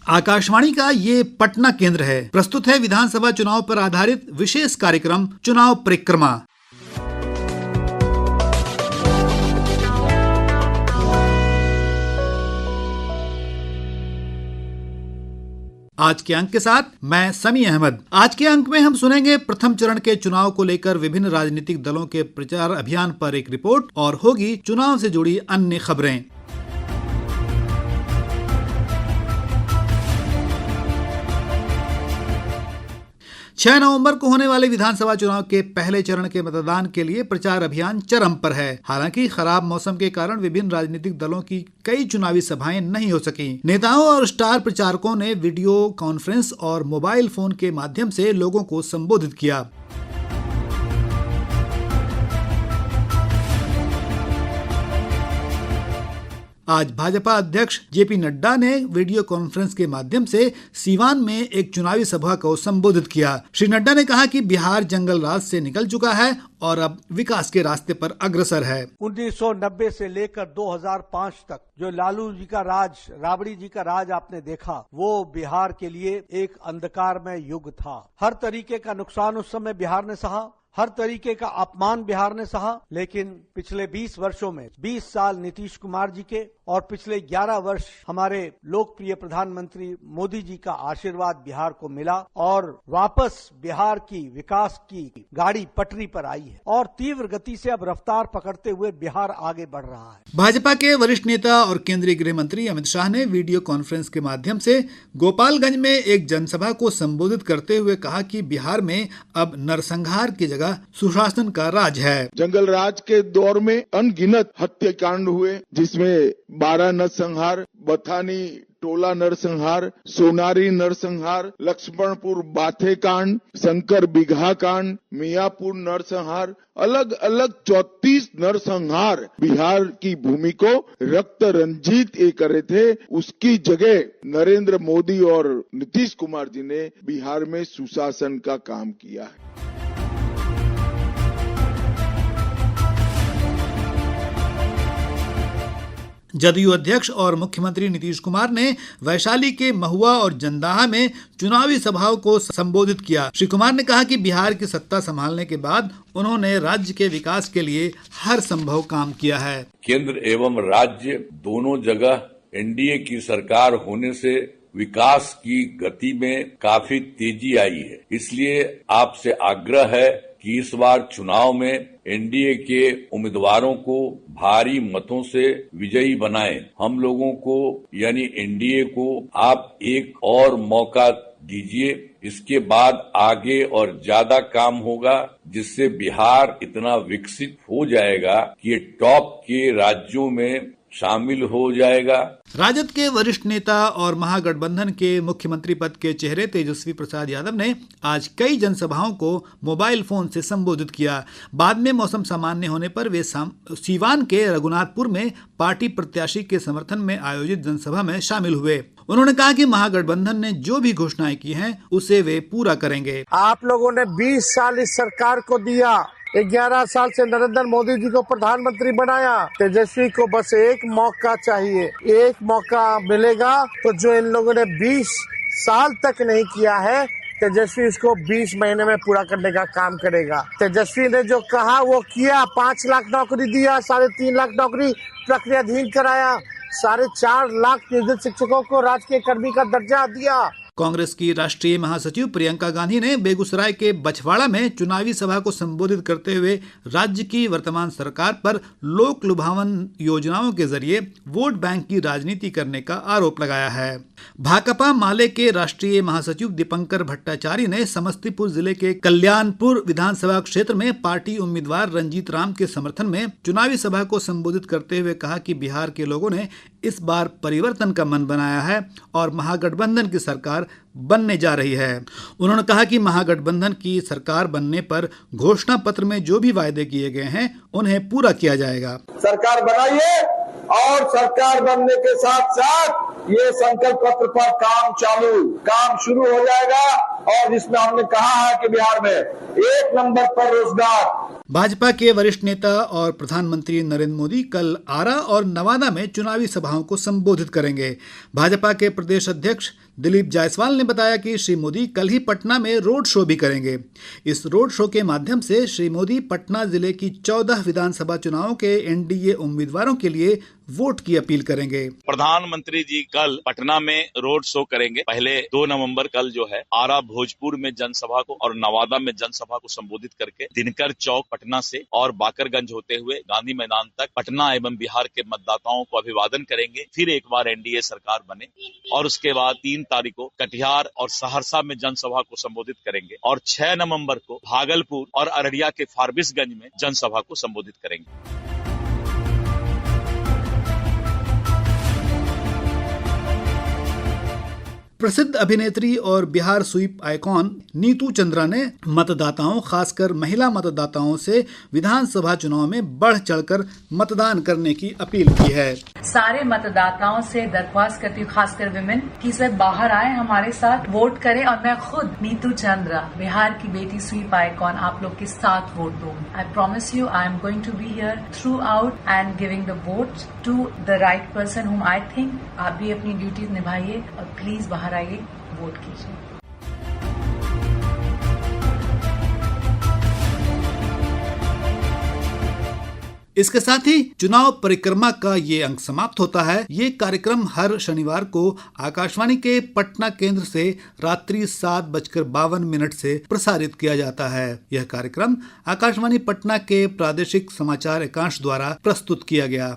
आकाशवाणी का ये पटना केंद्र है। प्रस्तुत है विधानसभा चुनाव पर आधारित विशेष कार्यक्रम चुनाव परिक्रमा। आज के अंक के साथ मैं समी अहमद। आज के अंक में हम सुनेंगे प्रथम चरण के चुनाव को लेकर विभिन्न राजनीतिक दलों के प्रचार अभियान पर एक रिपोर्ट और होगी चुनाव से जुड़ी अन्य खबरें। 6 नवंबर को होने वाले विधानसभा चुनाव के पहले चरण के मतदान के लिए प्रचार अभियान चरम पर है। हालांकि खराब मौसम के कारण विभिन्न राजनीतिक दलों की कई चुनावी सभाएं नहीं हो सकी। नेताओं और स्टार प्रचारकों ने वीडियो कॉन्फ्रेंस और मोबाइल फोन के माध्यम से लोगों को संबोधित किया। आज भाजपा अध्यक्ष जेपी नड्डा ने वीडियो कॉन्फ्रेंस के माध्यम से सीवान में एक चुनावी सभा को संबोधित किया। श्री नड्डा ने कहा कि बिहार जंगल राज से निकल चुका है और अब विकास के रास्ते पर अग्रसर है। 1990 से लेकर 2005 तक जो लालू जी का राज, राबड़ी जी का राज आपने देखा, वो बिहार के लिए एक अंधकारमय युग था। हर तरीके का नुकसान उस समय बिहार ने सहा, हर तरीके का अपमान बिहार ने सहा। लेकिन पिछले 20 वर्षों में 20 साल नीतीश कुमार जी के और पिछले 11 वर्ष हमारे लोकप्रिय प्रधानमंत्री मोदी जी का आशीर्वाद बिहार को मिला और वापस बिहार की विकास की गाड़ी पटरी पर आई है और तीव्र गति से अब रफ्तार पकड़ते हुए बिहार आगे बढ़ रहा है। भाजपा के वरिष्ठ नेता और केंद्रीय गृह मंत्री अमित शाह ने वीडियो कॉन्फ्रेंस के माध्यम से गोपालगंज में एक जनसभा को संबोधित करते हुए कहा कि बिहार में अब नरसंहार की जगह सुशासन का राज है। जंगल राज के दौर में अनगिनत हत्याकांड हुए, जिसमें 12 नरसंहार, बथानी टोला नरसंहार, सोनारी नरसंहार, लक्ष्मणपुर बाथे कांड, शंकर बिगहा कांड, मियापुर नरसंहार, अलग अलग 34 नरसंहार बिहार की भूमि को रक्त रंजित करे थे। उसकी जगह नरेंद्र मोदी और नीतीश कुमार जी ने बिहार में सुशासन का काम किया है। जदयू अध्यक्ष और मुख्यमंत्री नीतीश कुमार ने वैशाली के महुआ और जंदाहा में चुनावी सभाओं को संबोधित किया। श्री कुमार ने कहा कि बिहार की सत्ता संभालने के बाद उन्होंने राज्य के विकास के लिए हर संभव काम किया है। केंद्र एवं राज्य दोनों जगह एनडीए की सरकार होने से विकास की गति में काफी तेजी आई है। इसलिए आपसे आग्रह है कि इस बार चुनाव में एनडीए के उम्मीदवारों को भारी मतों से विजयी बनाएं। हम लोगों को यानी एनडीए को आप एक और मौका दीजिए। इसके बाद आगे और ज्यादा काम होगा, जिससे बिहार इतना विकसित हो जाएगा कि ये टॉप के राज्यों में शामिल हो जाएगा। राजद के वरिष्ठ नेता और महागठबंधन के मुख्यमंत्री पद के चेहरे तेजस्वी प्रसाद यादव ने आज कई जनसभाओं को मोबाइल फोन से संबोधित किया। बाद में मौसम सामान्य होने पर वे सीवान के रघुनाथपुर में पार्टी प्रत्याशी के समर्थन में आयोजित जनसभा में शामिल हुए। उन्होंने कहा कि महागठबंधन ने जो भी घोषणाएं की हैं, उसे वे पूरा करेंगे। आप लोगों ने 20 साल इस सरकार को दिया, 11 साल से नरेंद्र मोदी जी को प्रधानमंत्री बनाया। तेजस्वी को बस एक मौका चाहिए, एक मौका मिलेगा तो जो इन लोगों ने 20 साल तक नहीं किया है, तेजस्वी इसको 20 महीने में पूरा करने का काम करेगा। तेजस्वी ने जो कहा वो किया। 5 लाख नौकरी दिया, 3.5 लाख नौकरी प्रक्रियाधीन कराया, 4.5 लाख नियोजित शिक्षकों को राजकीय कर्मी का दर्जा दिया। कांग्रेस की राष्ट्रीय महासचिव प्रियंका गांधी ने बेगूसराय के बछवाड़ा में चुनावी सभा को संबोधित करते हुए राज्य की वर्तमान सरकार पर लोक लुभावन योजनाओं के जरिए वोट बैंक की राजनीति करने का आरोप लगाया है। भाकपा माले के राष्ट्रीय महासचिव दीपंकर भट्टाचार्य ने समस्तीपुर जिले के कल्याणपुर विधानसभा क्षेत्र में पार्टी उम्मीदवार रंजीत राम के समर्थन में चुनावी सभा को संबोधित करते हुए कहा कि बिहार के लोगों ने इस बार परिवर्तन का मन बनाया है और महागठबंधन की सरकार बनने जा रही है। उन्होंने कहा कि महागठबंधन की सरकार बनने पर घोषणा पत्र में जो भी वायदे किए गए हैं, उन्हें पूरा किया जाएगा। सरकार बनाइए, और सरकार बनने के साथ साथ ये संकल्प पत्र पर काम शुरू हो जाएगा और जिसमें हमने कहा है कि बिहार में 1 नंबर पर रोजगार। भाजपा के वरिष्ठ नेता और प्रधानमंत्री नरेंद्र मोदी कल आरा और नवादा में चुनावी सभाओं को संबोधित करेंगे। भाजपा के प्रदेश अध्यक्ष दिलीप जायसवाल ने बताया कि श्री मोदी कल ही पटना में रोड शो भी करेंगे। इस रोड शो के माध्यम से श्री मोदी पटना जिले की 14 विधानसभा चुनावों के एनडीए उम्मीदवारों के लिए वोट की अपील करेंगे। प्रधानमंत्री जी कल पटना में रोड शो करेंगे। पहले 2 नवंबर कल जो है आरा भोजपुर में जनसभा को और नवादा में जनसभा को संबोधित करके दिनकर चौक पटना से और बाकरगंज होते हुए गांधी मैदान तक पटना एवं बिहार के मतदाताओं को अभिवादन करेंगे। फिर एक बार एनडीए सरकार बने और उसके बाद 3 तारीख को कटिहार और सहरसा में जनसभा को संबोधित करेंगे और 6 नवंबर को भागलपुर और अररिया के फारबिसगंज में जनसभा को संबोधित करेंगे। प्रसिद्ध अभिनेत्री और बिहार स्वीप आइकॉन नीतू चंद्रा ने मतदाताओं, खासकर महिला मतदाताओं से विधानसभा चुनाव में बढ़ चढ़कर मतदान करने की अपील की है। सारे मतदाताओं से दरख्वास्त करती हूँ, खासकर विमेन, कि सब बाहर आए, हमारे साथ वोट करें और मैं खुद नीतू चंद्रा, बिहार की बेटी स्वीप आइकॉन, आप लोग के साथ वोट दूँ। I promise you I am going to be here throughout and giving the vote to the right person whom I think. आप भी अपनी ड्यूटीज निभाइए और प्लीज बाहर आइए, वोट कीजिए। इसके साथ ही चुनाव परिक्रमा का ये अंक समाप्त होता है। ये कार्यक्रम हर शनिवार को आकाशवाणी के पटना केंद्र से रात्रि 7:52 से प्रसारित किया जाता है। यह कार्यक्रम आकाशवाणी पटना के प्रादेशिक समाचार एकांश द्वारा प्रस्तुत किया गया।